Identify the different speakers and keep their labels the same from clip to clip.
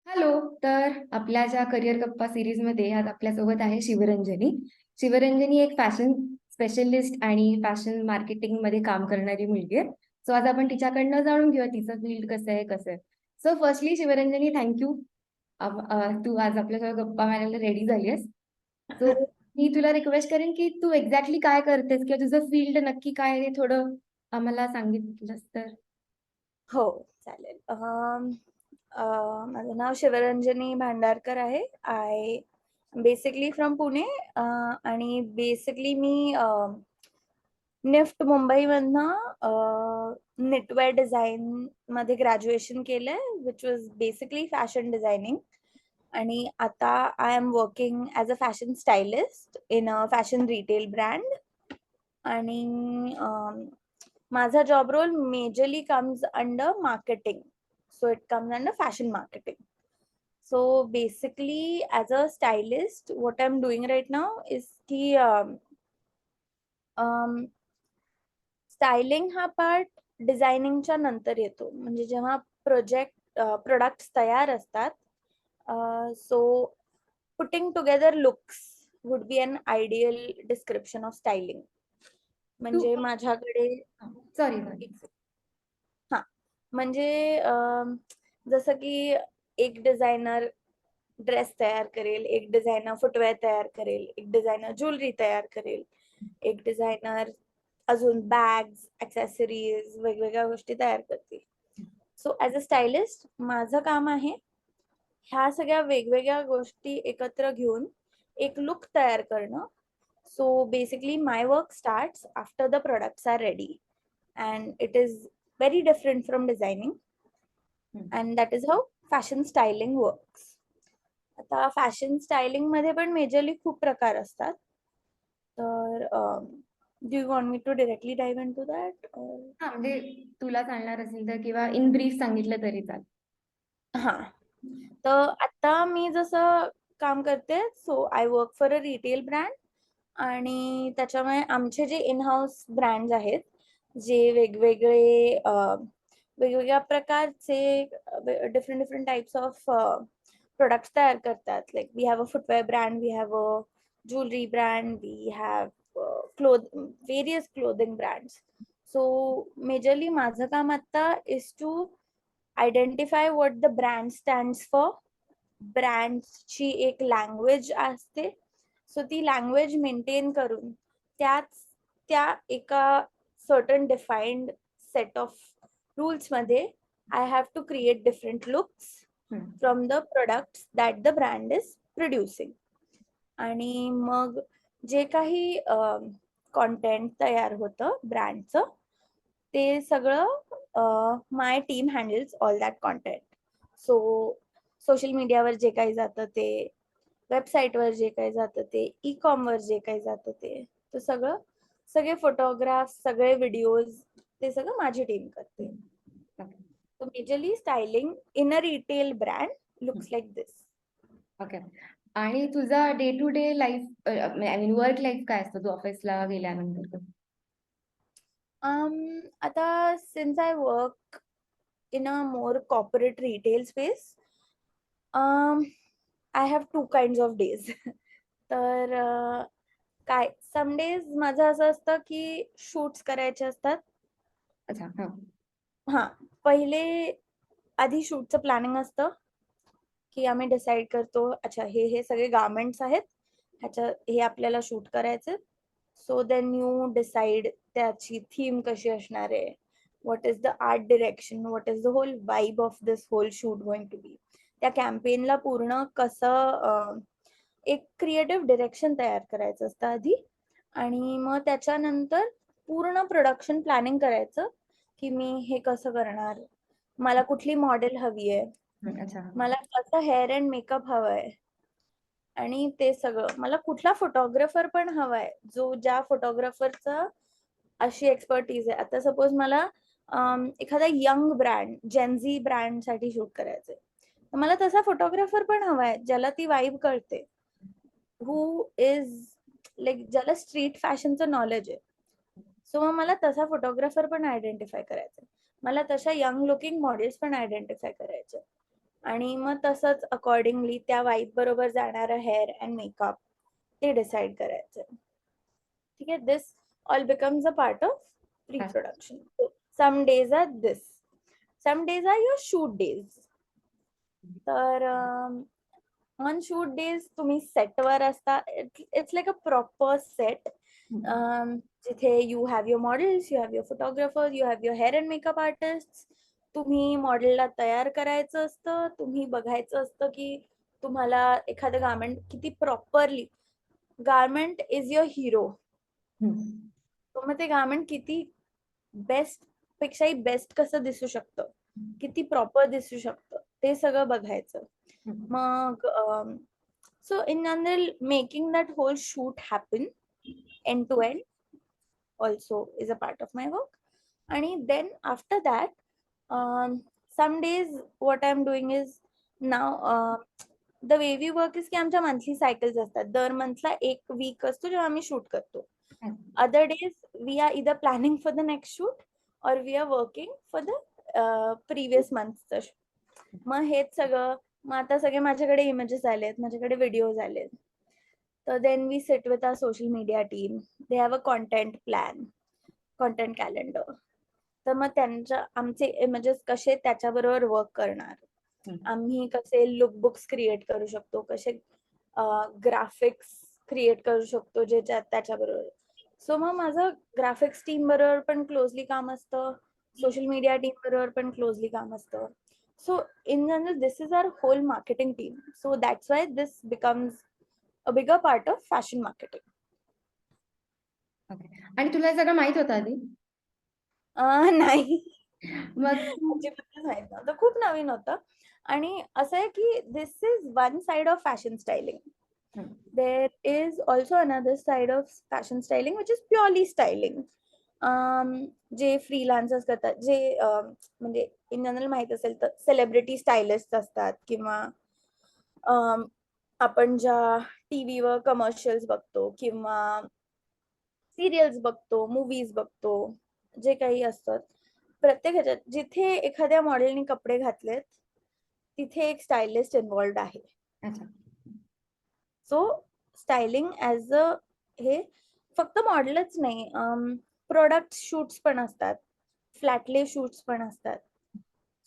Speaker 1: Hello. तर आपल्या ज्या करिअर गप्पा सिरीजमध्ये आज आपल्यासोबत आहे शिवरंजनी. शिवरंजनी एक फॅशन स्पेशलिस्ट आणि फॅशन मार्केटिंग मध्ये काम करणारी मुलगी आहे. सो आज आपण तिच्याकडनं जाणून घेऊया तिचं फील्ड कसं आहे. So firstly Shivranjani, thank you. तू आज आपल्यासोबत गप्पा मारायला रेडी झाली आहेस. सो मी तुला रिक्वेस्ट करेन की तू एक्झॅक्टली काय करतेस किंवा तुझं फील्ड नक्की काय आहे, ते थोडं आम्हाला सांगितलंस तर.
Speaker 2: हो, चालेल. माझं नाव शिवरंजनी भांडारकर आहे. I basically from Pune. आणि बेसिकली मी निफ्ट मुंबईमधनं निटवेअर डिझाईन मध्ये ग्रॅज्युएशन केलंय, which was basically fashion designing. आणि आता I am working as a fashion stylist in a fashion retail brand. आणि माझा job role majorly comes under marketing. So it comes under fashion marketing. So basically, as a stylist, what I'm doing right now is की styling हा part डिझायनिंगच्या नंतर येतो. म्हणजे जेव्हा products तयार असतात, so putting together looks would be an ideal description of styling.
Speaker 1: तू
Speaker 2: म्हणजे माझ्याकडे
Speaker 1: सॉरी.
Speaker 2: हा म्हणजे जसं की एक डिझायनर ड्रेस तयार करेल, एक डिझायनर फुटवेअर तयार करेल, एक डिझायनर ज्वेलरी तयार करेल, एक डिझायनर अजून बॅग्स, ॲक्सेसरीज, वेगवेगळ्या गोष्टी तयार करतील. सो ॲज अ स्टायलिस्ट माझं काम आहे ह्या सगळ्या वेगवेगळ्या गोष्टी एकत्र घेऊन एक लुक तयार करणं. So basically my work starts after the products are ready, and it is very different from designing, and that is how fashion styling works. आता फॅशन स्टायलिंग मध्ये पण मेजरली खूप प्रकार असतात. तर do you want me to directly dive into that?
Speaker 1: हा, म्हणजे तुला सांगणार असेल तर किंवा इन ब्रीफ सांगितलं तरी चालेल.
Speaker 2: हा, तर आता मी जसं काम करते, so I work for a retail brand. आणि त्याच्यामुळे आमचे जे इन हाऊस ब्रँड्स आहेत, जे वेगवेगळ्या प्रकारचे different different types of products तयार करतात. Like we have a footwear brand, we have a jewellery brand, we have various clothing brands. So majorly माझं काम आता is to identify what the brand stands for. ब्रँडची एक language असते, so ती language maintain करून त्या एका certain defined set of rules मध्ये I have to create different looks from the products that the brand is producing. आणि मग जे काही कॉन्टेंट तयार होतं ब्रँडचं, ते सगळं my team handles all that content. So social मीडियावर जे काही जातं ते, वेबसाईटवर जे काही जातं ते, ई कॉमवर जे काही जातं ते सगळे फोटोग्राफ्स, सगळे व्हिडिओज, ते सगळं माझी टीम करते. So majorly styling in a retail brand looks like this.
Speaker 1: Okay. आणि तुझा day to day life, I mean work life काय असतं तू ऑफिसला गेल्यानंतर?
Speaker 2: आता since I work in a more corporate retail space, I have two kinds of days. तर काय some days माझं असं असतं की शूट्स करायचे असतात.
Speaker 1: अच्छा. हा.
Speaker 2: हा, पहिले आधी शूटचं प्लॅनिंग असतं की आम्ही डिसाईड करतो, अच्छा हे सगळे गार्मेंट्स आहेत, हे आपल्याला शूट करायचे. सो देन यू डिसाईड त्याची थीम कशी असणार आहे, what is the art direction, what is the whole vibe of this whole shoot going to be. त्या कॅम्पेनला पूर्ण कसं एक क्रिएटिव्ह डिरेक्शन तयार करायचं असतं आधी. आणि मग त्याच्यानंतर पूर्ण प्रोडक्शन प्लॅनिंग करायचं की मी हे कसं करणार, मला कुठली मॉडेल हवी आहे,
Speaker 1: अच्छा.
Speaker 2: मला कसं हेअर अँड मेकअप हवंय, आणि ते सगळं मला कुठला फोटोग्राफर पण हवाय, जो ज्या फोटोग्राफरचा अशी एक्सपर्टीज आहे. आता सपोज मला एखादा यंग ब्रँड, जेनझी ब्रँड साठी शूट करायचंय, तर मला तसा फोटोग्राफर पण हवाय ज्याला ती वाईब कळते, हु इज लाईक ज्याला स्ट्रीट फॅशनचं नॉलेज आहे. सो मग मला तसा फोटोग्राफर पण आयडेंटिफाय करायचा, मला तशा यंग लुकिंग मॉडेल्स पण आयडेंटिफाय करायचे. आणि मग तसंच अकॉर्डिंगली त्या वाईब बरोबर जाणारा हेअर अँड मेकअप ते डिसाईड करायचं. ठीक आहे. This all becomes a part of pre production. Some days are this, some days are your shoot days. तर ऑन शूट डेज तुम्ही सेटवर असता. It's like a proper set, जिथे you have your models, you have your photographer, you have your hair and makeup artist. तुम्ही मॉडेलला तयार करायचं असतं, तुम्ही बघायचं असतं की तुम्हाला एखादं गार्मेंट किती properly, garment is your hero. मग ते गार्मेंट किती बेस्ट पेक्षाही बेस्ट कसं दिसू शकतं, किती प्रॉपर दिसू शकतं, ते सगळं बघायचं. मग so in general, making that whole shoot happen end to end also is a part of my work. And then after that, some days what I'm doing is now, the way we work is की आमच्या monthly cycles असतात. दर मंथला एक weak असतो जेव्हा आम्ही shoot करतो. Other days we are either planning for the next shoot or we are working for the previous monthचं shoot. मग हेच सगळं, मग आता सगळे माझ्याकडे इमेजेस आलेत, माझ्याकडे व्हिडिओज आलेत. तर then we sit with our social media team. They have a content plan, content calendar. तर मग त्यांच्या आमचे इमेजेस कसे त्याच्याबरोबर वर्क करणार, आम्ही कसे लुकबुक्स क्रिएट करू शकतो, कसे ग्राफिक्स क्रिएट करू शकतो जे त्याच्याबरोबर. सो मग माझं ग्राफिक्स टीम बरोबर पण क्लोजली काम असतं, सोशल मीडिया टीम बरोबर पण क्लोजली काम असतं. So in general, this is our whole marketing team. So that's why this becomes a bigger part of fashion marketing.
Speaker 1: Okay. आणि तुला हे सगळं माहित होतं आधी?
Speaker 2: नाही,
Speaker 1: मग
Speaker 2: अजिबातच माहित नव्हतं, खूप नवीन होतं. आणि असं आहे की this is one side of fashion styling. There is also another side of fashion styling which is purely styling. जे फ्रीलान्सर्स करतात, जे म्हणजे इन जनरल माहित असेल तर सेलिब्रिटी स्टायलिस्ट असतात, किंवा आपण ज्या टीव्हीवर कमर्शियल्स बघतो किंवा सिरियल्स बघतो, मूवीज बघतो, जे काही असतात, प्रत्येक ह्याच्यात जिथे एखाद्या मॉडेलने कपडे घातलेत तिथे एक स्टायलिस्ट इन्व्हॉल्ड आहे.
Speaker 1: अच्छा.
Speaker 2: सो स्टायलिंग ॲज अ, हे फक्त मॉडेलच नाही, प्रोडक्ट शूट्स पण असतात, फ्लॅटले शूट्स पण असतात.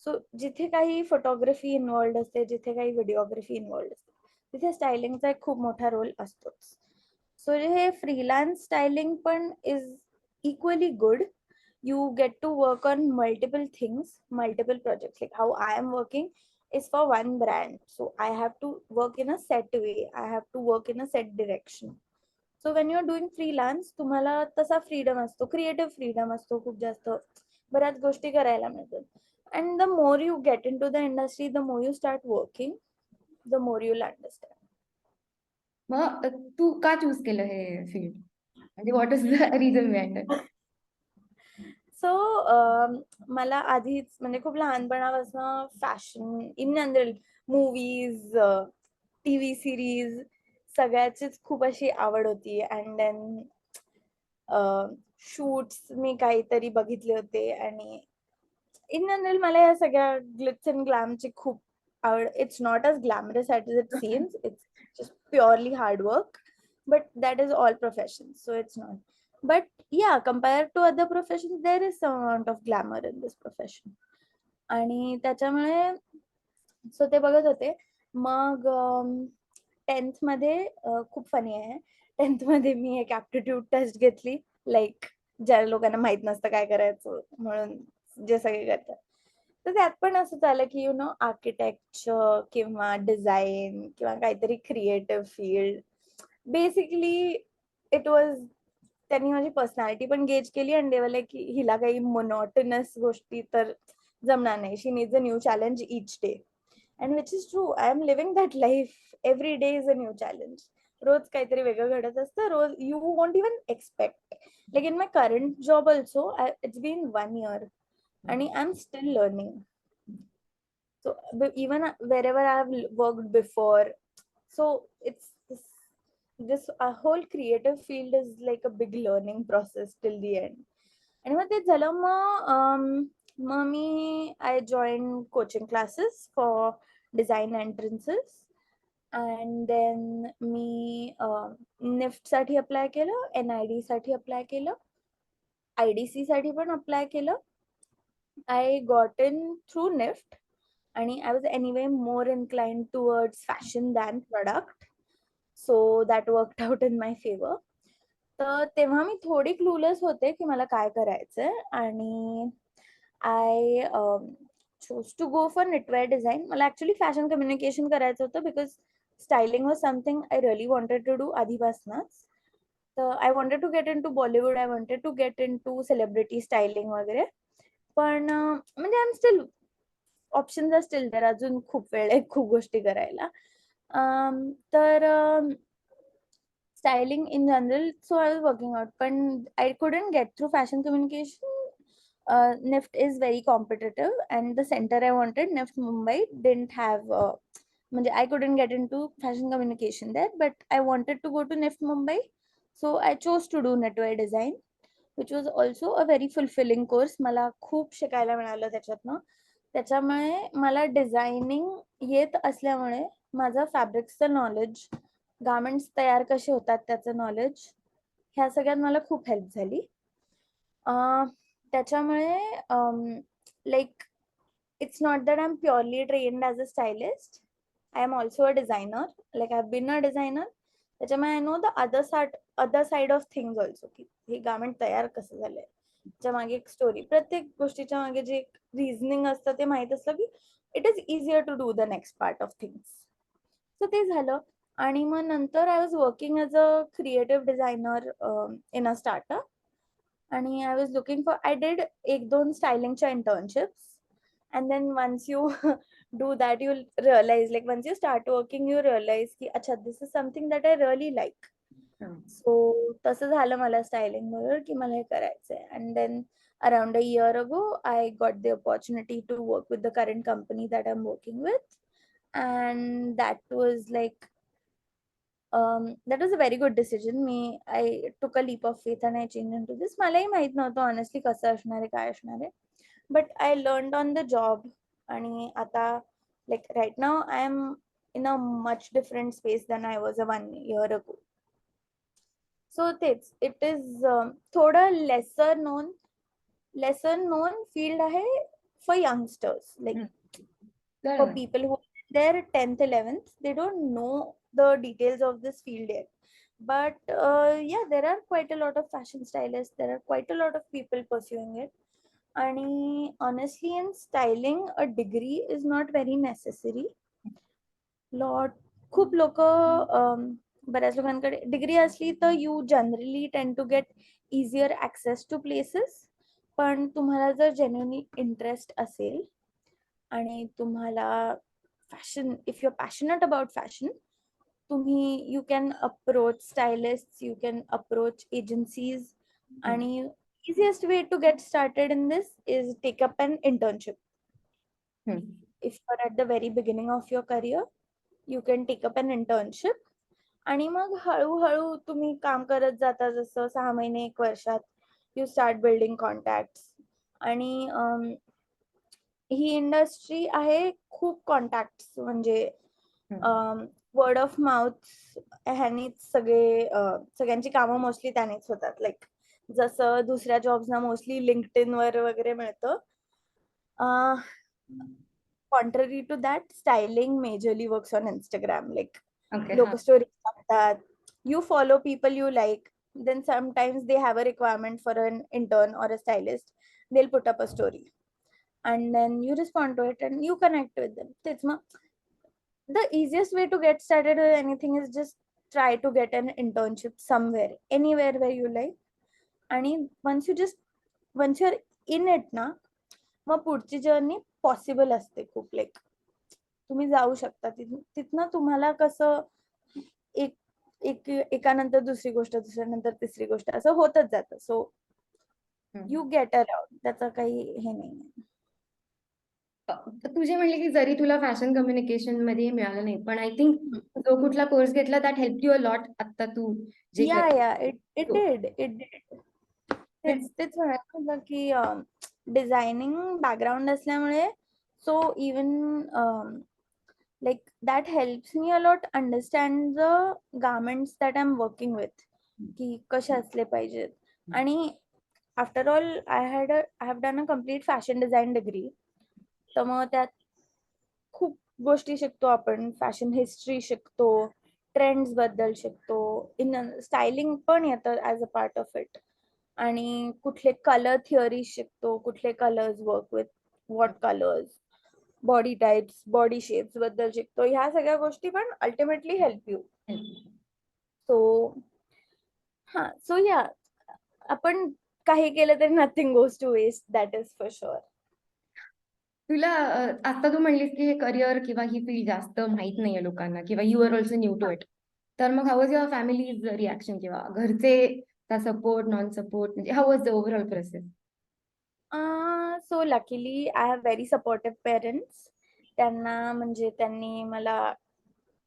Speaker 2: सो जिथे काही फोटोग्राफी इन्व्हॉल्ड असते, जिथे काही व्हिडिओग्राफी इन्व्हॉल्ड असते, तिथे स्टायलिंगचा एक खूप मोठा रोल असतोच. सो हे फ्रीलान्स स्टायलिंग पण is equally good. You get to work on multiple things, multiple projects. Like how I am working is for one brand, so I have to work in a set way, I have to work in a set direction. So when you're doing freelance, तुम्हाला तसा freedom असतो, creative freedom असतो, खूप जास्त बऱ्याच गोष्टी करायला मिळतात. And the more you get into the industry, the more you start working, the more you'll understand.
Speaker 1: मग तू का चूज केलं हे फील्ड? म्हणजे what is the reason behind it?
Speaker 2: So मला आधीच म्हणजे खूप लहानपणापासून fashion in general, movies, TV series सगळ्याचीच खूप अशी आवड होती. अँड देन शूट्स मी काहीतरी बघितले होते, आणि इन जनरल मला या सगळ्या ग्लिट्स अँड ग्लॅमची खूप आवड. It's not as glamorous as it seems, it's just purely hard work, but that is all professions, so it's not. But yeah, compared to other professions, there is some amount of glamour in this profession. आणि त्याच्यामुळे so ते बघत होते. मग 10th मध्ये खूप funny आहे, 10th मध्ये मी एक ऍप्टिट्यूड टेस्ट घेतली, लाईक ज्या लोकांना माहित नसतं काय करायचं म्हणून जे सगळे करतात. तर त्यात पण असं झालं की यु नो आर्किटेक्चर किंवा डिझाईन किंवा काहीतरी creative field, basically it was, त्यांनी माझी पर्सनॅलिटी पण गेज केली आणि डेवलप की हिला काही मोनोटनस गोष्टी तर जमणार नाही, she needs a new challenge each day. And which is true, I am living that life. Every day is a new challenge. रोज काहीतरी वेगळं घडत असतं, रोज you won't even expect. Like in my current job also, it's been 1 year and I'm still learning. So even wherever I have worked before, so it's this whole creative field is like a big learning process till the end. आणि मग ते झालं, मग मी I join coaching classes for design entrances. And then मी NIFT साठी apply केलं, NID साठी अप्लाय केलं, IDC साठी पण अप्लाय केलं. I got in through NIFT, and I was anyway more inclined towards fashion than product, so that worked out in my favor. तर तेव्हा मी थोडी क्लूलेस होते की मला काय करायचंय, आणि I chose to go for knitwear design. मला ऍक्च्युली फॅशन कम्युनिकेशन करायचं होतं, because styling was something I really wanted to do आधीपासूनच. तर I wanted to get into Bollywood, I wanted to get into celebrity styling वगैरे. पण म्हणजे I am still, options are still there, अजून खूप वेळ आहे खूप गोष्टी करायला. तर styling in general, so I was working out, but I couldn't get through fashion communication. NIFT is very competitive, and the center I wanted, NIFT Mumbai, didn't have I couldn't get into fashion communication there, but I wanted to go to NIFT Mumbai, so I chose to do knitwear design, which was also a very fulfilling course. मला खूप शिकायला मिळालं त्याच्यातनं. त्याच्यामुळे मला designing येत असल्यामुळे माझं फॅब्रिक्सचं नॉलेज, गार्मेंट्स तयार कसे होतात त्याचं नॉलेज, ह्या सगळ्यात मला खूप हेल्प झाली. त्याच्यामुळे like it's not that I'm purely trained as a stylist. I am also a designer. Like I've been a designer. त्याच्यामुळे I know the other side of things also. की हे गार्मेंट तयार कसं झालंय, त्याच्या मागे एक स्टोरी, प्रत्येक गोष्टीच्या मागे जे रिझनिंग असतं ते माहित असलं की it is easier to do the next part of things. So ते झालं. आणि मग नंतर I was working as a creative designer in a startup. आणि I was looking for, I did 1-2 स्टायलिंगच्या internships. And then once you do that, you'll realize, like once you start working, you realize ki acha, this is something that I really like. So तसं झालं मला styling बरोबर की मला हे करायचंय. And then around a year ago, I got the opportunity to work with the current company that I'm working with, and that was like that was a very good decision. I took a leap of faith and I changed into this. मलाही माहित नव्हतं honestly कसं असणार आहे, काय असणार आहे. But I learned on the job, आणि आता like right now I am in a much different space than I was 1 year ago. So it is थोडं lesser known field आहे for youngsters, like for people who are there 10th 11th, they don't know the details of this field yet. But yeah, there are quite a lot of fashion stylists, there are quite a lot of people pursuing it. आणि honestly in styling a degree is not very necessary. खूप लोक बऱ्याच लोकांकडे degree असली तर you generally tend to get easier access to places. पण तुम्हाला जर जेन्युइनली इंटरेस्ट असेल आणि तुम्हाला fashion, if you are passionate about fashion, तुम्ही you can approach stylist, you can approach agencies, आणि easiest way to get started in this is take up an internship. If you're at the very beginning of your career, you can take up an internship. आणि मग हळूहळू तुम्ही काम करत जाता, जसं 6 महिने 1 वर्षात यू स्टार्ट बिल्डिंग कॉन्टॅक्ट्स. आणि ही इंडस्ट्री आहे खूप कॉन्टॅक्ट्स, म्हणजे वर्ड ऑफ माउथ ह्यानीच सगळ्यांची कामं मोस्टली त्यानेच होतात. लाईक जसं दुसऱ्या जॉब्सना मोस्टली लिंक्डइन वर वगैरे मिळतं, contrary to that styling majorly works on Instagram. Like लोक स्टोरी टाकतात, you follow people you like, then sometimes they have a requirement for an intern or a stylist, they'll put up a story and then you respond to it and you connect with them. So the easiest way to get started with anything is just try to get an internship somewhere, anywhere where you like. And once you're in it ना, मग पुढची journey possible असते खूप. Like तुम्ही जाऊ शकता तिथनं तुम्हाला कसं एकानंतर दुसरी गोष्ट, दुसऱ्यानंतर तिसरी गोष्ट, असं होतच जातं. सो यू गेट अराउंड, त्याचं काही हे नाही.
Speaker 1: तुझे म्हणले की जरी तुला फॅशन कम्युनिकेशन मध्ये मिळालं नाही, पण आय थिंक जो कुठला कोर्स घेतला that help you a lot. आता तू जे
Speaker 2: इट डिड तेच म्हणायचं की डिझायनिंग बॅकग्राऊंड असल्यामुळे, so even like that helps me a lot understand the garments that I'm working with, की कसे असले पाहिजेत. आणि after all I have done a complete fashion design degree. तर मग त्यात खूप गोष्टी शिकतो आपण, फॅशन हिस्ट्री शिकतो, ट्रेंड्स बद्दल शिकतो, इन स्टायलिंग पण येतं as a part of it. आणि कुठले कलर थिअरी शिकतो, कुठले colours work with what colours, body types, body shapes बद्दल शिकतो. ह्या सगळ्या गोष्टी पण ultimately help you. So so या आपण काही केलं तरी nothing goes to waste, that is for sure.
Speaker 1: तुला आता तू म्हणलीस की हे करिअर किंवा ही फील्ड जास्त माहित नाहीये लोकांना किंवा you are also new to it. तर मग how was your family's reaction किंवा घरचे सपोर्ट नॉन सपोर्ट, म्हणजे how was the overall process?
Speaker 2: So luckily I have very supportive parents. त्यांना म्हणजे त्यांनी मला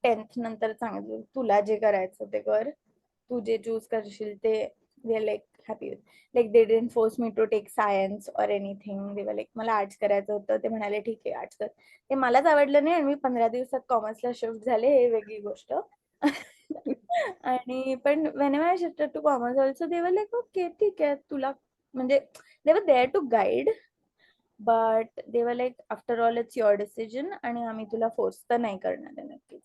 Speaker 2: 10th नंतर सांगितलं तुला जे करायचं ते कर, तू जे चूज करशील ते. They are like happy with, like they didn't force me to take science or anything. They were like मला आर्ट्स करायचं होतं, ते म्हणाले ठीक आहे आर्ट्स कर. ते मलाच आवडलं नाही आणि मी 15 दिवसात कॉमर्सला शिफ्ट झाले, हे वेगळी गोष्ट. आणि पण when I shifted to commerce also they were like okay ठीक आहे तुला, म्हणजे they were there to guide, but they were like after all it's your decision आणि आम्ही तुला फोर्स तर नाही करणार आहे नक्कीच.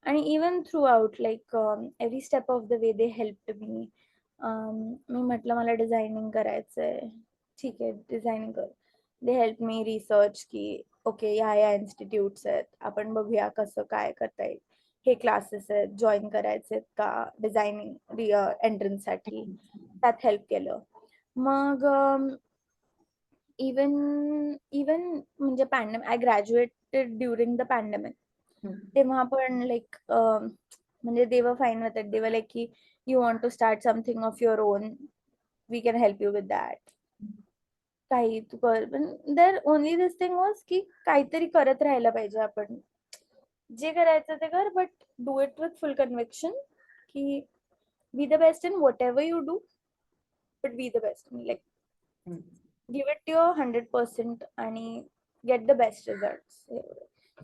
Speaker 2: आणि even throughout like every step of the way they help me. मी म्हटलं मला डिझायनिंग करायचंय, ठीक आहे डिझायनिंग कर. दे हेल्प मी रिसर्च की ओके ह्या इन्स्टिट्यूट्स आहेत, आपण बघूया कसं काय करता येईल, हे क्लासेस आहेत जॉईन करायचे आहेत का डिझायनिंग एंट्रन्ससाठी, त्यात हेल्प केलं. मग इवन इवन म्हणजे pandemic, I graduated during the pandemic. तेव्हा पण लाईक म्हणजे दे वर fine with it. They were like की you want to start something of your own, we can help you with that. काही तू कर, पण there only this thing was की काहीतरी करत राहायला पाहिजे आपण, जे करायचं ते कर, but do it with full conviction की be the best in whatever you do, but be the best, like give it your 100% आणि get the best results.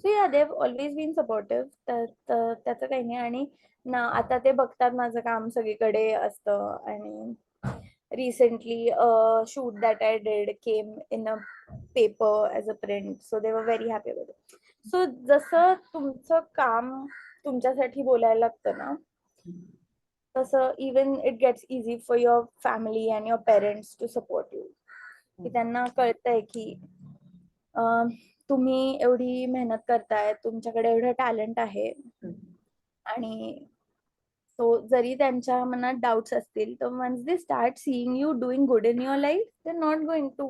Speaker 2: So yeah, they've always been supportive. त्याचं काही नाही. आणि ना आता ते बघतात माझं काम सगळीकडे असतं. आणि recently a shoot that I did came in a paper as a print, so they were very happy with it. So जसं तुमचं काम तुमच्यासाठी बोलायला लागतं ना, तसं even it gets easy for your family and your parents to support you. की त्यांना कळतंय की तुम्ही एवढी मेहनत करताय, तुमच्याकडे एवढं टॅलेंट आहे. आणि सो जरी त्यांच्या मनात डाऊट्स असतील तर once they start seeing you doing good in your life, they not going to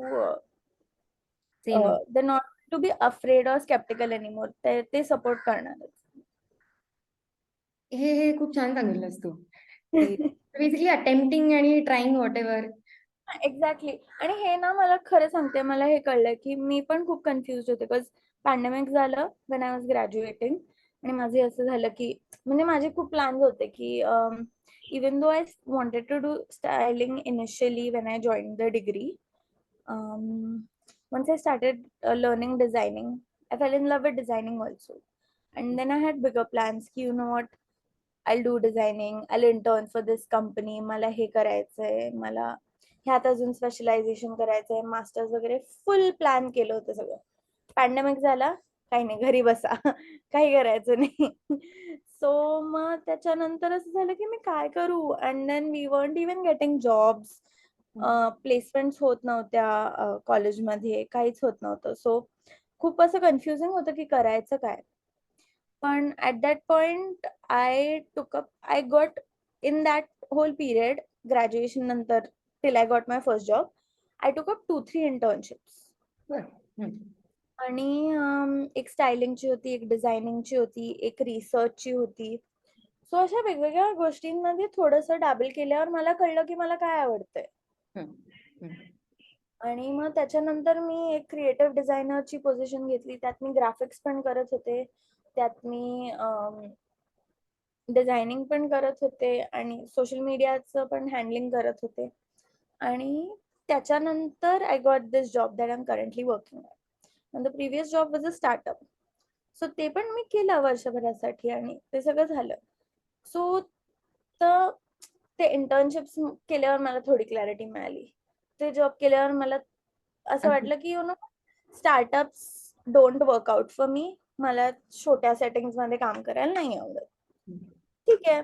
Speaker 2: they not to be afraid or sceptical anymore. ते सपोर्ट करणारच.
Speaker 1: हे हे खूप छान सांगितलंस तू. बेसिकली अटेम्प्टिंग आणि ट्राईंग व्हॉट एव्हर.
Speaker 2: एक्झॅक्टली. आणि हे ना मला खरं सांगते, मला हे कळलं की मी पण खूप कन्फ्युज होते, बिकॉज पॅन्डेमिक झालं वेन आय वॉज ग्रॅज्युएटिंग. आणि माझे असं झालं की म्हणजे माझे खूप प्लॅन्स होते की even though I wanted to do styling initially when I join the degree, once I started learning designing, I fell in love with designing also. And then I had bigger plans ki you know what, I'll do designing, I'll intern for this company, मला हे करायचंय, मला ह्यात अजून specialisation करायचंय, masters वगैरे फुल plan केलं होतं सगळं. पॅन्डेमिक झाला, काही नाही घरी बसा, काही करायचं नाही. सो मग त्याच्यानंतर असं झालं की मी काय करू. And then we won't even getting jobs, placements होत नव्हत्या कॉलेजमध्ये, काहीच होत नव्हतं. सो खूप असं कन्फ्युजिंग होतं की करायचं काय. पण at that point I got in that whole period, graduation नंतर till I got my first job, I took up 2-3 internships. आणि एक स्टायलिंगची होती, एक डिझायनिंगची होती, एक रिसर्चची होती. सो अशा वेगवेगळ्या गोष्टींमध्ये थोडंसं डॅबल केल्यावर मला कळलं की मला काय आवडतंय. आणि मग त्याच्यानंतर मी एक क्रिएटिव्ह डिझायनरची पोझिशन घेतली. त्यात मी ग्राफिक्स पण करत होते, त्यात मी डिझायनिंग पण करत होते आणि सोशल मीडियाचं पण हँडलिंग करत होते. आणि त्याच्यानंतर I got this job that I am currently working at. And the previous job was a startup. So ते पण मी केलं वर्षभरासाठी आणि ते सगळं झालं. सो तर ते इंटर्नशिप्स केल्यावर मला थोडी क्लॅरिटी मिळाली. ते जॉब केल्यावर मला असं वाटलं की startups don't work out for me. मला छोट्या सेटिंग्स मध्ये काम करायला नाही आवडत. ठीक आहे,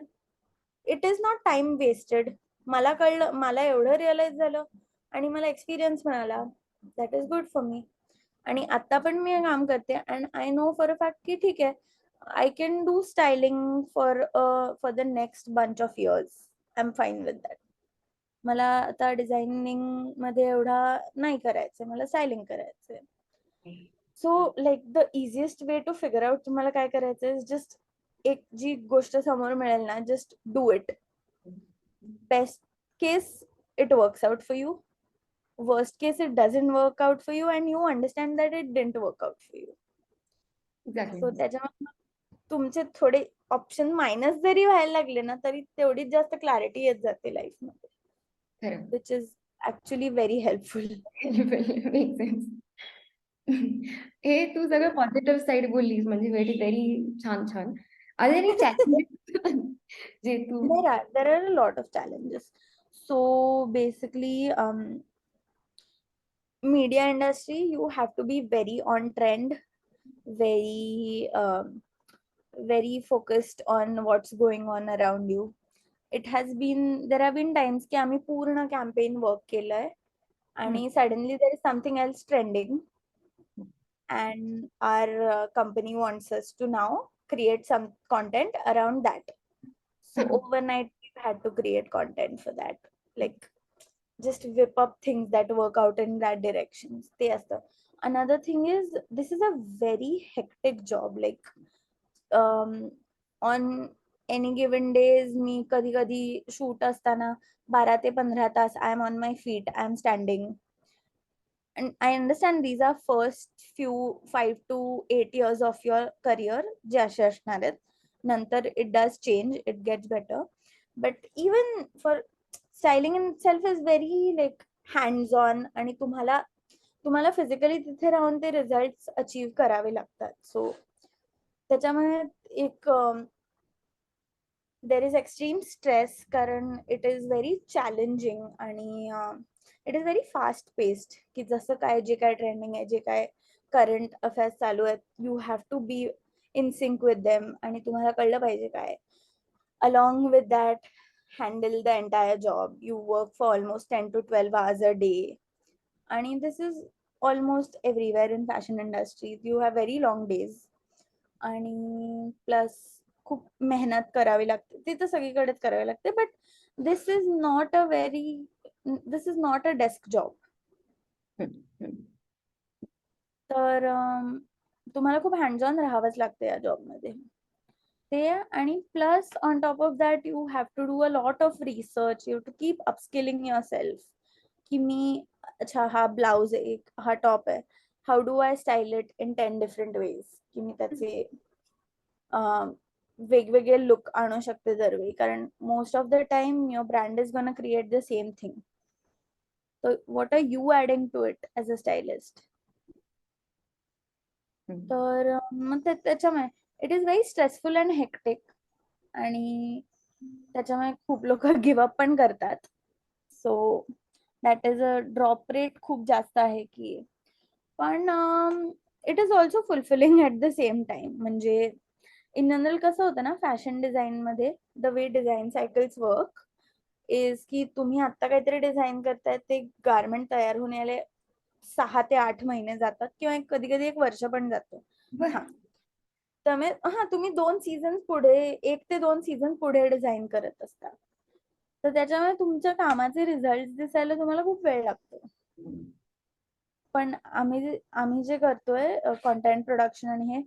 Speaker 2: it is not time wasted. मला कळलं, मला एवढं रिअलाइज झालं आणि मला एक्सपिरियन्स मिळाला, that is good for me. आणि आता पण मी काम करते and I know for a fact की ठीक आहे, I can do styling for the next bunch of years. I am fine with that. मला आता डिझायनिंग मध्ये एवढा नाही करायचंय, मला स्टायलिंग करायचंय. So like the easiest way to figure out तुम्हाला काय करायचंय, जस्ट एक जी गोष्ट समोर मिळेल ना, just do it. Best case it works out for you, worst case it doesn't work out for you and you understand that it didn't work out for you.
Speaker 1: Exactly.
Speaker 2: So त्याच्यामुळे तुमचे थोडे option minus जरी व्हायला लागले ना, तरी तेवढीच जास्त क्लॅरिटी येत जाते लाईफ मध्ये,
Speaker 1: खरं.
Speaker 2: Which is actually very helpful.
Speaker 1: Make sense. हे तू सगळं पॉझिटिव्ह साईड बोललीस, म्हणजे व्हेरी व्हेरी छान छान. अरे any challenges जे तू
Speaker 2: There are a lot of challenges. So basically, media industry, you have to be very on trend, very very focused on what's going on around you. There have been times की आम्ही पूर्ण campaign work केलंय आणि suddenly there is something else trending and our company wants us to now create some content around that. So overnight we had to create content for that, like just whip up things that work out in that direction. ते असतं. Another thing is, this is a very hectic job. Like on any given days, मी कधी कधी shoot असताना 12 ते 15 तास I am on my feet, I am standing. And I understand these are first few 5 to 8 years of your career जे असे असणार आहेत. नंतर it does change, it gets better. But even for styling in itself is very like hands on आणि तुम्हाला physically तिथे राहून ते रिझल्ट अचीव करावे लागतात. सो त्याच्यामुळे एक देर इज एक्स्ट्रीम स्ट्रेस, कारण इट इज व्हेरी चॅलेंजिंग आणि it is very fast paced. की जसं काय जे काय ट्रेंडिंग आहे, जे काय करंट अफेअर्स चालू आहेत, you have to be in sync with them आणि तुम्हाला कळलं पाहिजे काय. Along with that, handle the entire job. You work for almost 10 to 12 hours a day. And this is almost everywhere in fashion industry. You have very long days. आणि plus खूप मेहनत करावी लागते, ते तर सगळीकडेच करावी लागते. But this is not a desk job. तर तुम्हाला खूप हँड्स ऑन राहावंच लागतं या जॉबमध्ये. ते आणि plus on top of that you have to do a lot of research. You to keep upskilling yourself. की मी अच्छा हा ब्लाउज आहे, हा टॉप आहे, how do I style it in 10 different ways. की मी त्याचे वेगवेगळे लुक आणू शकते दरवेळी, कारण most of the time your brand is gonna create the same thing. So what are you adding to it as a stylist? तर मग त्याच्यामुळे it is very stressful and hectic आणि त्याच्यामुळे खूप लोक गिव्हअप पण करतात. So that is a drop rate खूप जास्त आहे की. पण it is also fulfilling at the same time. म्हणजे इन जनरल कसं होतं ना, फॅशन डिझाईन मध्ये the way design cycles work is की तुम्ही आता काहीतरी डिझाईन करताय, ते गारमेंट तयार होऊन यायला 6 ते 8 महिने जातात किंवा कधी कधी 1 वर्ष पण जातो. हा, त्यामुळे तुम्ही 2 सीझन पुढे, 1 ते 2 सीझन पुढे डिझाईन करत असता. तर त्याच्यामुळे तुमच्या कामाचे रिझल्ट दिसायला तुम्हाला खूप वेळ लागतो. पण आम्ही जे करतोय कॉन्टेंट प्रोडक्शन आणि हे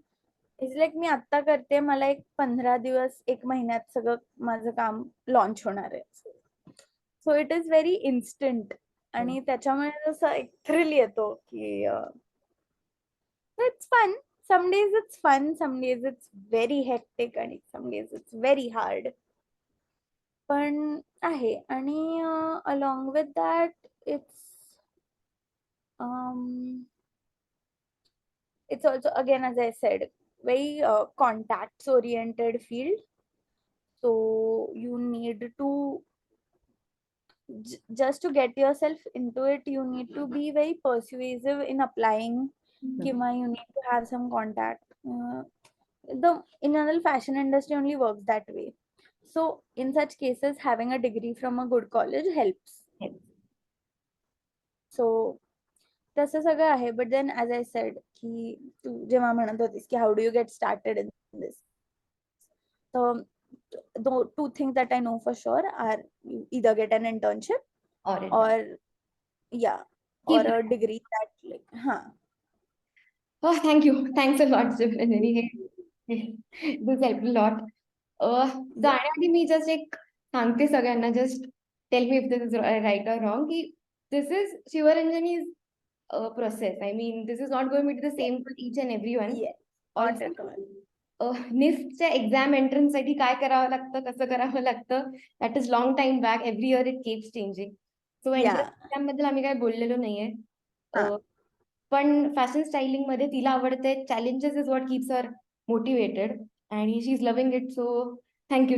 Speaker 2: इज लाईक मी आत्ता करते, मला एक 15 दिवस 1 महिन्यात सगळं माझं काम लॉन्च होणार आहे. So it is very instant आणि त्याच्यामुळे जसं एक थ्रिल येतो की it's fun. Some days it's fun, some days it's very hectic आणि some days it's very hard. पण आहे. आणि along with that it's also, again as I said, very contacts oriented field. So you need to just to get yourself into it, you need to be very persuasive in applying. Kima, you need to have some contact. The in general fashion industry only works that way. So in such cases, having a degree from a good college helps. So तसं सगळं आहे. But then as I said, की तू जेव्हा म्हणत होतीस की how do you get started in this, the two things that I know for sure are you either get an internship or yeah, or a degree that like
Speaker 1: Oh, thank you. Thanks a lot, Shivaranjani. This helped a lot. जाण्याआधी मी just एक सांगते सगळ्यांना, just tell me if this is right or wrong, की this is Shivranjani's process. I mean, this is not going to be the same for each and everyone.
Speaker 2: not at all.
Speaker 1: निफ्टच्या exam entrance साठी काय करावं लागतं, कसं करावं लागतं, that is long time back. Every year it keeps changing. So entrance exam बद्दल आम्ही काय बोललेलो नाहीये. पण फॅशन स्टायलिंग मध्ये तिला आवडते. Challenges is what keeps her motivated आणि she is loving it. So thank you.